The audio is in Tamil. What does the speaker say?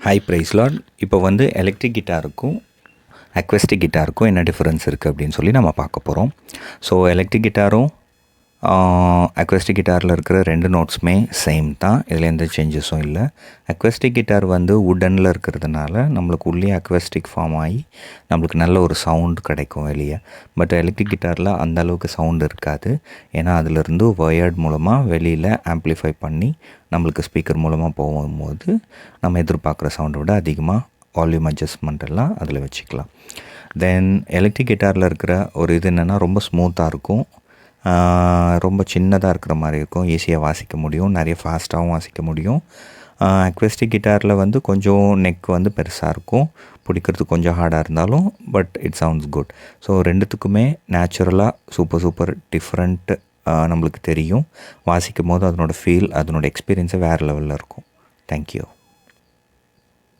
High price lot. இப்போ வந்து எலக்ட்ரிக் கிட்டாருக்கும் அக்வஸ்டிக் கிட்டாருக்கும் என்ன டிஃப்ரென்ஸ் இருக்குது அப்படின்னு சொல்லி நம்ம பார்க்க போகிறோம். ஸோ எலக்ட்ரிக் கிட்டாரும் அக்வஸ்டிக் கிட்டாரில் இருக்கிற 2 நோட்ஸுமே சேம் தான். இதில் எந்த சேஞ்சஸும் இல்லை. அக்வஸ்டிக் கிட்டார் வந்து வுடனில் இருக்கிறதுனால நம்மளுக்கு உள்ளே அக்வஸ்டிக் ஃபார்ம் ஆகி நம்மளுக்கு நல்ல ஒரு சவுண்டு கிடைக்கும் வெளியே. பட் எலக்ட்ரிக் கிட்டாரில் அந்த அளவுக்கு சவுண்டு இருக்காது. ஏன்னா அதிலிருந்து வயர்ட் மூலமாக வெளியில் ஆம்ப்ளிஃபை பண்ணி நம்மளுக்கு ஸ்பீக்கர் மூலமாக போகும்போது நம்ம எதிர்பார்க்குற சவுண்டை விட அதிகமாக வால்யூம் அட்ஜஸ்ட்மெண்ட் எல்லாம் அதில் வச்சுக்கலாம். தென் எலக்ட்ரிக் கிட்டாரில் இருக்கிற ஒரு இது என்னென்னா ரொம்ப ஸ்மூத்தாக இருக்கும், ரொம்ப சின்னதாக இருக்கிற மாதிரி இருக்கும், ஈஸியாக வாசிக்க முடியும், நிறைய ஃபாஸ்ட்டாகவும் வாசிக்க முடியும். அக்வஸ்டிக் கிட்டாரில் வந்து கொஞ்சம் நெக் வந்து பெருசாக இருக்கும், பிடிக்கிறதுக்கு கொஞ்சம் ஹார்டாக இருந்தாலும் but it sounds good. So ரெண்டுத்துக்குமே நேச்சுரலாக சூப்பர் டிஃப்ரெண்ட் நம்மளுக்கு தெரியும். வாசிக்கும் போது அதனோட ஃபீல், அதனோட எக்ஸ்பீரியன்ஸை வேறு லெவலில் இருக்கும். தேங்க்யூ.